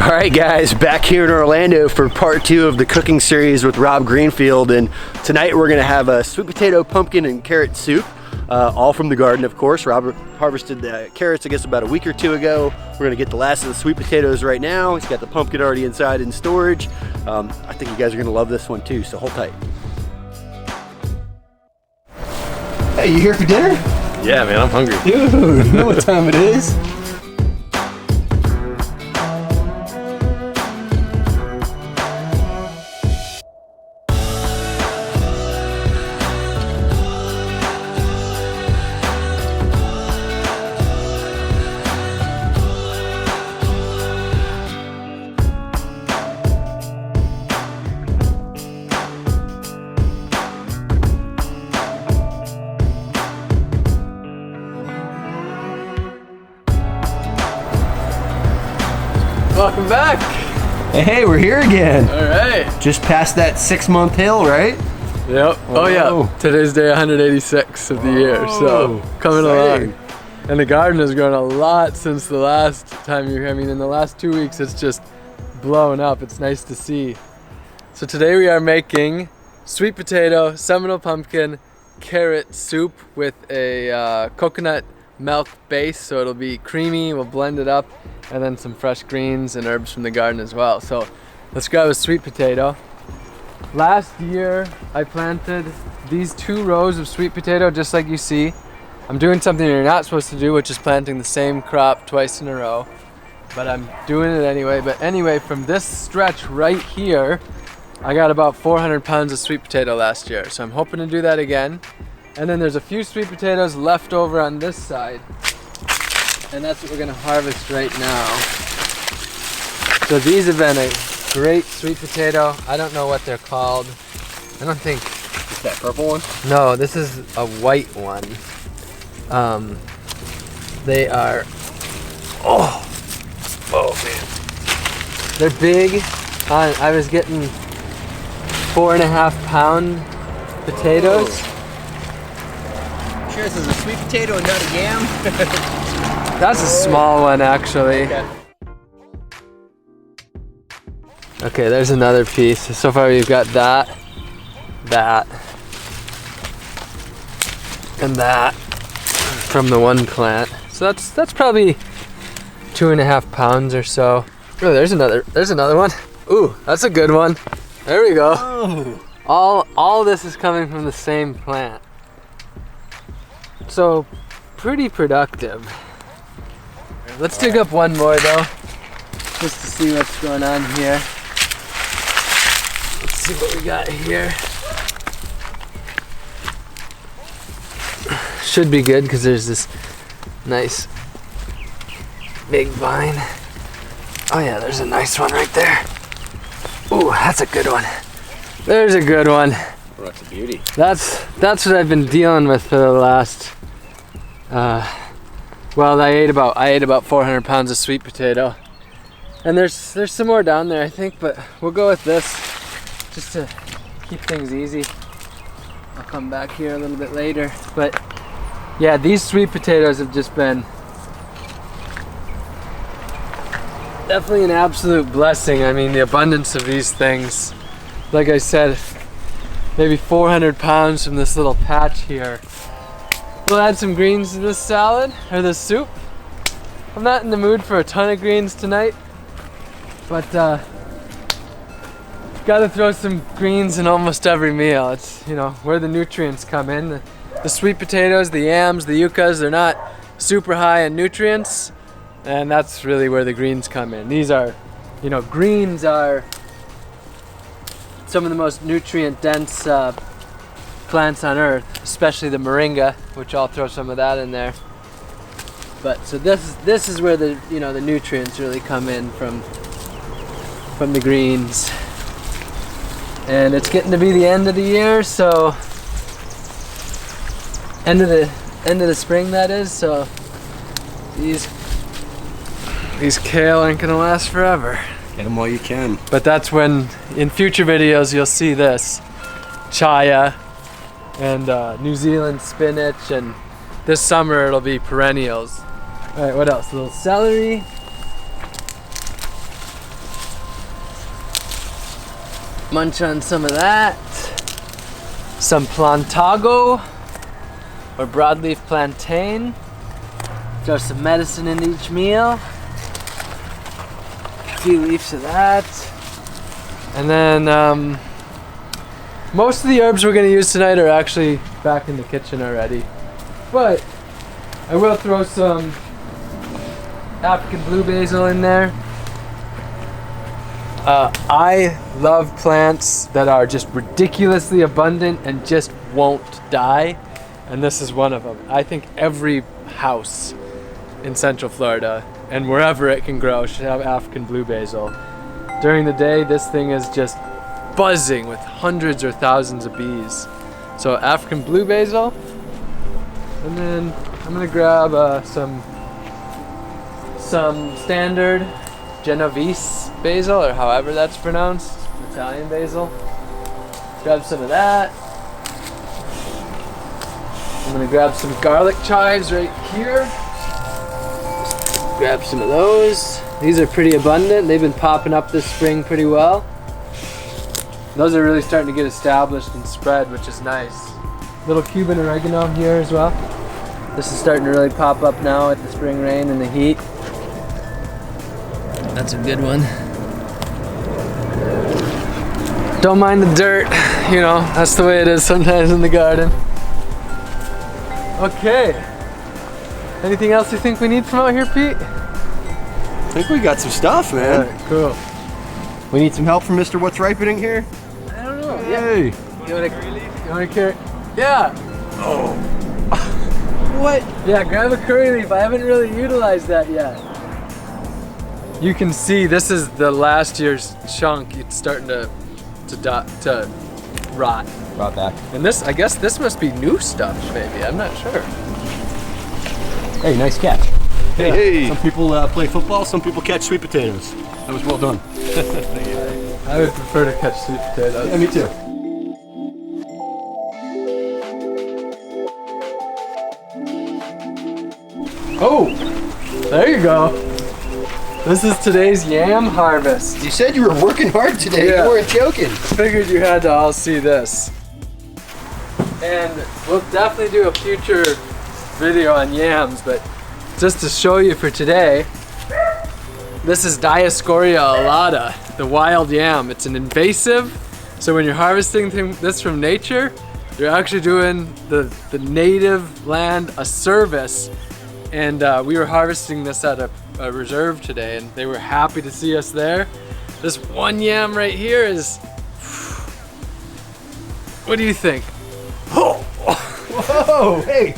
Alright guys, back here in Orlando for part 2 of the cooking series with Rob Greenfield, and tonight we're going to have a sweet potato, pumpkin, and carrot soup, all from the garden of course. Robert harvested the carrots I guess about a week or 2 ago. We're going to get the last of the sweet potatoes right now. He's got the pumpkin already inside in storage. I think you guys are going to love this one too, so hold tight. Hey, you here for dinner? Yeah man, I'm hungry. Dude, you know what time it is? Welcome back. Hey, we're here again. All right. Just past that 6-month hill, right? Yep. Oh yeah. Today's day 186 of the year, so coming along. And the garden has grown a lot since the last time you were here. I mean, in the last 2 weeks, it's just blown up. It's nice to see. So today we are making sweet potato, Seminole pumpkin, carrot soup with a coconut milk base, so it'll be creamy. We'll blend it up, and then some fresh greens and herbs from the garden as well. So let's grab a sweet potato. Last year I planted these 2 rows of sweet potato just like you see. I'm doing something you're not supposed to do, which is planting the same crop twice in a row, but I'm doing it anyway. But anyway, from this stretch right here, I got about 400 pounds of sweet potato last year, so I'm hoping to do that again. And then there's a few sweet potatoes left over on this side, and that's what we're gonna harvest right now. So these have been a great sweet potato. I don't know what they're called. I don't think... Is that purple one? No, this is a white one. They are... Oh man. They're big. I was getting 4.5 pound potatoes. Whoa. Sure this is a sweet potato and not a yam? That's a small one actually. Okay, there's another piece. So far we've got that, and that from the one plant. So that's probably 2.5 pounds or so. Oh, there's another one. Ooh, that's a good one. There we go. Oh. All this is coming from the same plant. So pretty productive. Let's dig up one more though, just to see what's going on here. Let's see what we got here. Should be good because there's this nice big vine. Oh yeah, there's a nice one right there. Ooh, that's a good one. There's a good one. Oh, that's a beauty. That's what I've been dealing with for the last well, I ate about 400 pounds of sweet potato, and there's some more down there I think, but we'll go with this just to keep things easy. I'll come back here a little bit later, but yeah, these sweet potatoes have just been definitely an absolute blessing. I mean, the abundance of these things, like I said, maybe 400 pounds from this little patch here. We'll add some greens to this salad, or this soup. I'm not in the mood for a ton of greens tonight, but gotta throw some greens in almost every meal. It's, you know, where the nutrients come in. The sweet potatoes, the yams, the yuccas, they're not super high in nutrients, and that's really where the greens come in. These are, you know, greens are some of the most nutrient dense plants on earth, especially the moringa, which I'll throw some of that in there. But so this is where the, you know, the nutrients really come in from the greens. And it's getting to be the end of the year, so end of the spring that is, so these kale aren't gonna last forever. Get them while you can. But that's when, in future videos, you'll see this. Chaya and New Zealand spinach, and this summer it'll be perennials. All right, what else? A little celery. Munch on some of that. Some plantago or broadleaf plantain. Throw some medicine in each meal. A few leaves of that. And then most of the herbs we're gonna use tonight are actually back in the kitchen already. But I will throw some African blue basil in there. I love plants that are just ridiculously abundant and just won't die. And this is one of them. I think every house in Central Florida and wherever it can grow should have African blue basil. During the day, this thing is just buzzing with hundreds or thousands of bees. So African blue basil. And then I'm gonna grab some standard Genovese basil, or however that's pronounced, Italian basil. Grab some of that. I'm gonna grab some garlic chives right here. Grab some of those. These are pretty abundant. They've been popping up this spring pretty well. Those are really starting to get established and spread, which is nice. Little Cuban oregano here as well. This is starting to really pop up now with the spring rain and the heat. That's a good one. Don't mind the dirt, you know, that's the way it is sometimes in the garden. Okay. Anything else you think we need from out here, Pete? I think we got some stuff, man. All right, cool. We need some help from Mr. What's Ripening here? I don't know. Hey. You want a carrot? Yeah. Oh. What? Yeah, grab a curry leaf. I haven't really utilized that yet. You can see this is the last year's chunk. It's starting to rot. Rot back. And this, I guess this must be new stuff, maybe. I'm not sure. Hey, nice catch. Yeah. Hey. Some people play football, some people catch sweet potatoes. That was well done. I would prefer to catch sweet potatoes. Yeah, me too. Oh, there you go. This is today's yam harvest. You said you were working hard today. Yeah. You weren't joking. Figured you had to all see this. And we'll definitely do a future video on yams, but just to show you for today, this is Dioscorea alata, the wild yam. It's an invasive, so when you're harvesting this from nature, you're actually doing the native land a service. And we were harvesting this at a reserve today, and they were happy to see us there. This one yam right here is, what do you think? Oh. Whoa, hey.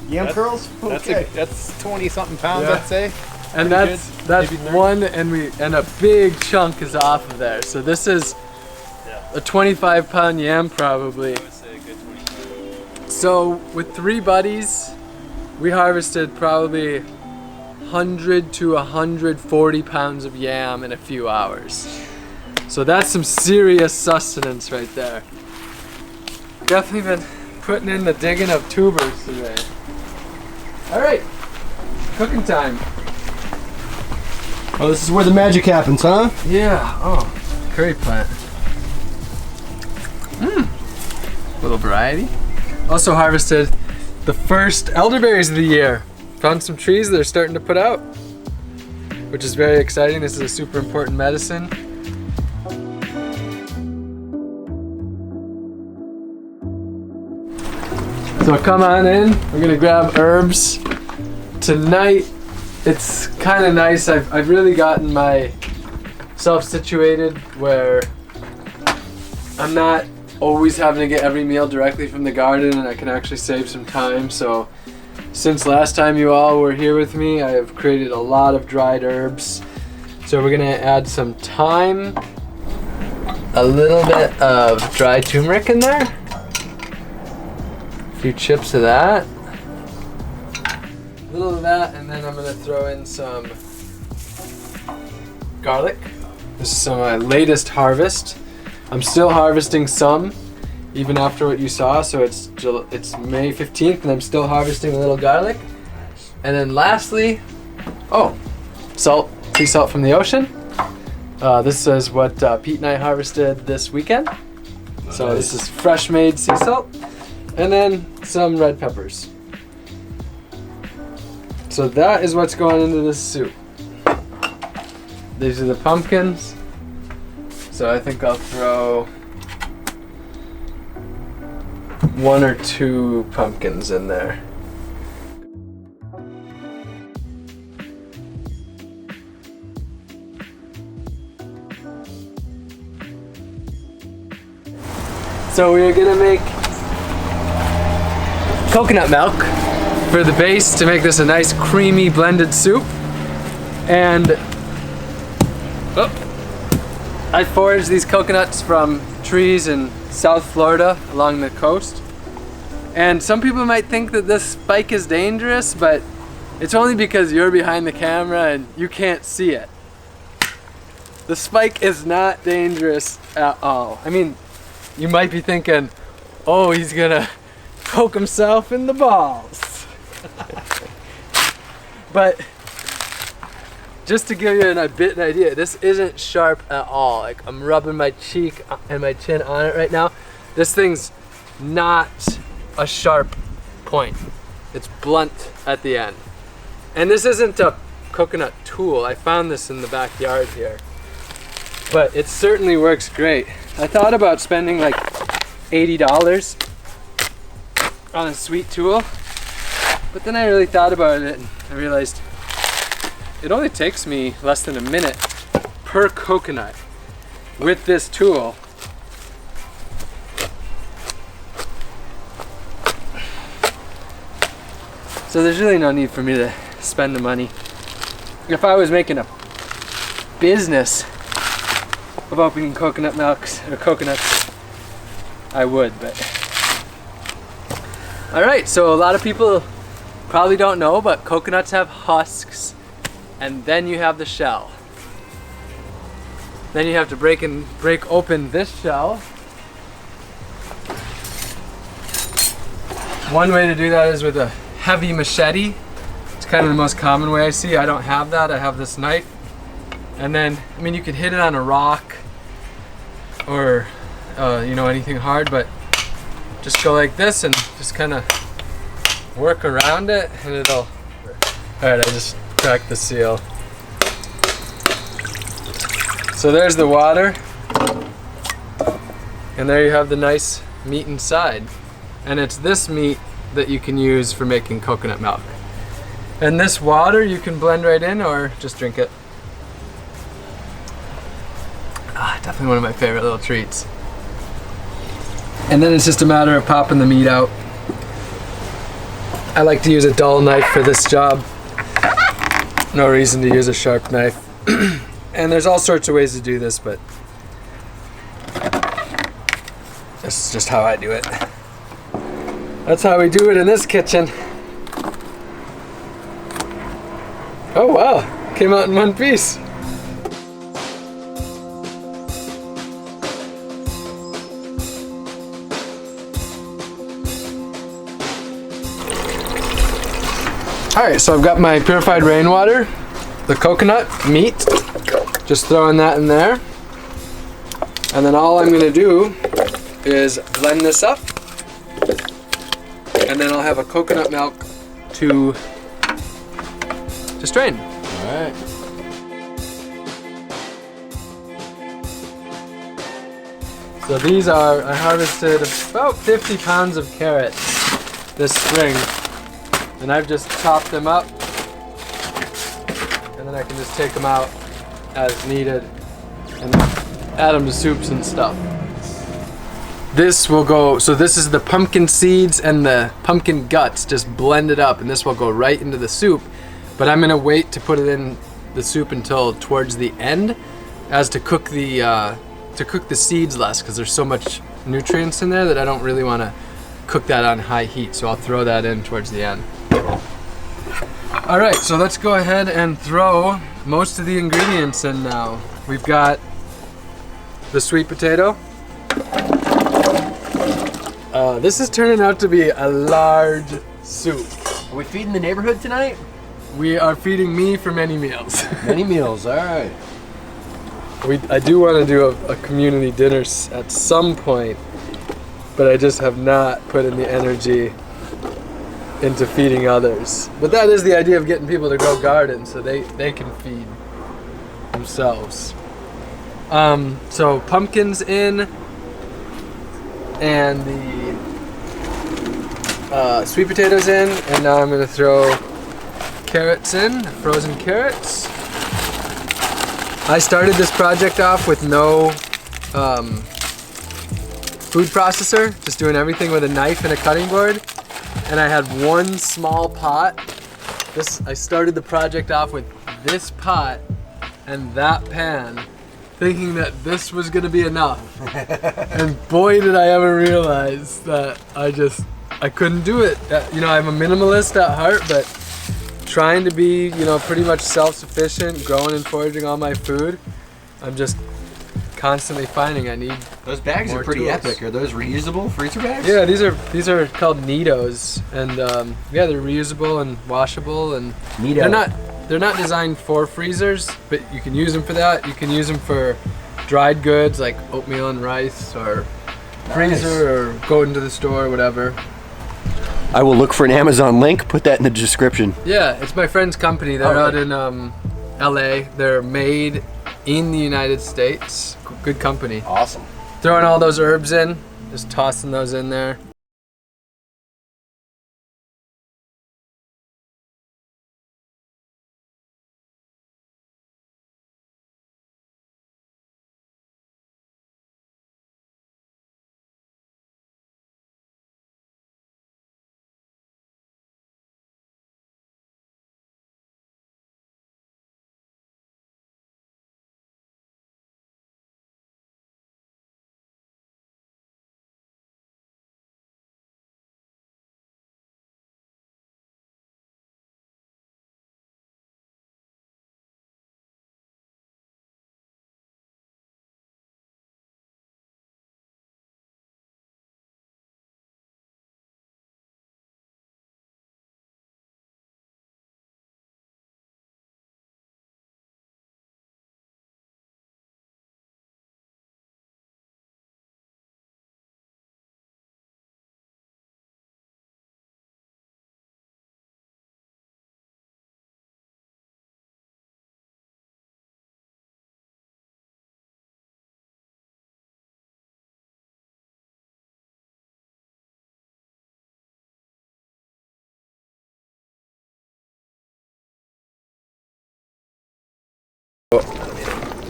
Yam curls? Okay. That's 20 something pounds, Yeah. I'd say. And Pretty that's good. Maybe one, and a big chunk is off of there. So this is a 25-pound yam probably. I would say a good 20. So with 3 buddies, we harvested probably 100 to 140 pounds of yam in a few hours. So that's some serious sustenance right there. Definitely been putting in the digging of tubers today. All right, cooking time. Oh, this is where the magic happens, huh? Yeah, oh, curry plant. Little variety. Also harvested the first elderberries of the year. Found some trees that are starting to put out, which is very exciting. This is a super important medicine. So come on in, we're gonna grab herbs. Tonight, it's kind of nice. I've really gotten myself situated where I'm not always having to get every meal directly from the garden, and I can actually save some time. So since last time you all were here with me, I have created a lot of dried herbs. So we're gonna add some thyme, a little bit of dried turmeric in there, a few chips of that, a little of that, and then I'm gonna throw in some garlic. This is some of my latest harvest. I'm still harvesting some, even after what you saw. So it's May 15th, and I'm still harvesting a little garlic. And then lastly, salt, sea salt from the ocean, This is what Pete and I harvested this weekend. So this is fresh made sea salt, and then some red peppers. So that is what's going into this soup. These are the pumpkins. So I think I'll throw 1 or 2 pumpkins in there. So we're gonna make coconut milk for the base to make this a nice creamy blended soup. And I foraged these coconuts from trees in South Florida along the coast. And some people might think that this spike is dangerous, but it's only because you're behind the camera and you can't see it. The spike is not dangerous at all. I mean, you might be thinking, oh, he's gonna poke himself in the balls. But just to give you an idea, this isn't sharp at all. Like, I'm rubbing my cheek and my chin on it right now. This thing's not a sharp point. It's blunt at the end. And this isn't a coconut tool. I found this in the backyard here. But it certainly works great. I thought about spending like $80 on a sweet tool, but then I really thought about it and I realized it only takes me less than a minute per coconut with this tool. So there's really no need for me to spend the money. If I was making a business of opening coconut milks or coconuts, I would, but. All right, so a lot of people probably don't know, but coconuts have husks, and then you have the shell. Then you have to break open this shell. One way to do that is with a heavy machete. It's kind of the most common way I see. I don't have that, I have this knife. And then, I mean, you could hit it on a rock or, you know, anything hard, but just go like this and just kind of work around it and it'll, all right, I just cracked the seal. So there's the water, and there you have the nice meat inside. And it's this meat that you can use for making coconut milk. And this water you can blend right in or just drink it. Definitely one of my favorite little treats. And then it's just a matter of popping the meat out. I like to use a dull knife for this job. No reason to use a sharp knife. And there's all sorts of ways to do this, but this is just how I do it. That's how we do it in this kitchen. Oh wow, came out in one piece. Alright, so I've got my purified rainwater, the coconut meat, just throwing that in there. And then all I'm going to do is blend this up, and then I'll have a coconut milk to strain. Alright. So these are, I harvested about 50 pounds of carrots this spring. And I've just chopped them up, and then I can just take them out as needed and add them to soups and stuff. This will go, so this is the pumpkin seeds and the pumpkin guts just blended up, and this will go right into the soup. But I'm gonna wait to put it in the soup until towards the end, as to cook the seeds less, because there's so much nutrients in there that I don't really want to cook that on high heat. So I'll throw that in towards the end. All right, so let's go ahead and throw most of the ingredients in now. We've got the sweet potato. This is turning out to be a large soup. Are we feeding the neighborhood tonight? We are feeding me for many meals. Many meals, all right. I do want to do a community dinner at some point, but I just have not put in the energy into feeding others. But that is the idea of getting people to grow gardens so they can feed themselves. So pumpkins in, and the sweet potatoes in, and now I'm gonna throw carrots in, frozen carrots. I started this project off with no food processor, just doing everything with a knife and a cutting board. And I had one small pot. I started the project off with this pot and that pan, thinking that this was gonna be enough. And boy did I ever realize that I couldn't do it. You know, I'm a minimalist at heart, but trying to be, you know, pretty much self-sufficient, growing and foraging all my food, I'm just constantly finding I need. Those bags are pretty epic. Are those reusable freezer bags? Yeah, these are called Nidos, and yeah, they're reusable and washable, and they're not designed for freezers, but you can use them for that. You can use them for dried goods like oatmeal and rice, or freezer, or go into the store, or whatever. I will look for an Amazon link, put that in the description. Yeah, it's my friend's company. They're out in LA. They're made in the United States. Good company. Awesome. Throwing all those herbs in, just tossing those in there.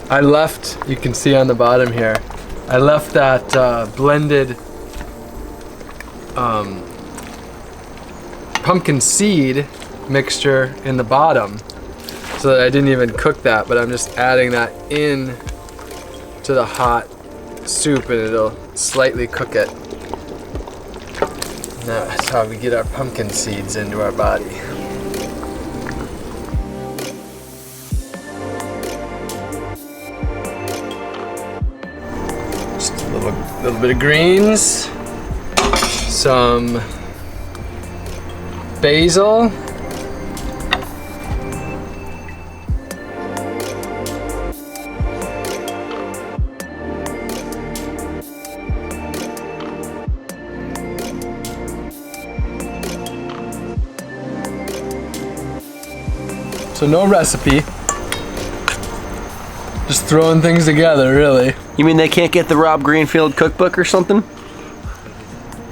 I left, you can see on the bottom here, I left that blended pumpkin seed mixture in the bottom, so that I didn't even cook that, but I'm just adding that in to the hot soup, and it'll slightly cook it. That's how we get our pumpkin seeds into our body. A little bit of greens, some basil, so no recipe, just throwing things together, really. You mean they can't get the Rob Greenfield cookbook or something?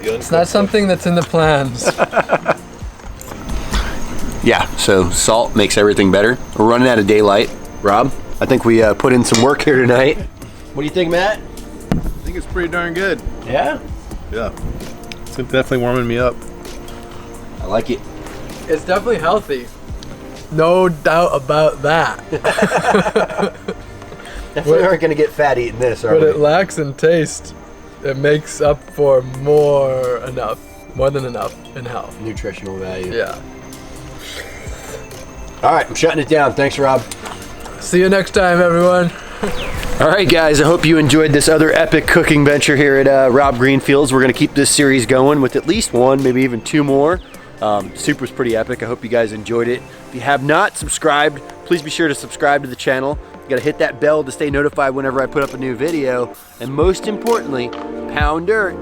It's not something that's in the plans. Yeah, so salt makes everything better. We're running out of daylight. Rob, I think we put in some work here tonight. What do you think, Matt? I think it's pretty darn good. Yeah? Yeah. It's definitely warming me up. I like it. It's definitely healthy. No doubt about that. Definitely aren't going to get fat eating this, are But we? it lacks in taste. It makes up for more than enough in health. Nutritional value. Yeah. All right, I'm shutting it down. Thanks, Rob. See you next time, everyone. All right, guys, I hope you enjoyed this other epic cooking venture here at Rob Greenfield's. We're going to keep this series going with at least one, maybe even two more. Soup was pretty epic. I hope you guys enjoyed it. If you have not subscribed, please be sure to subscribe to the channel. You gotta hit that bell to stay notified whenever I put up a new video. And most importantly, pound dirt.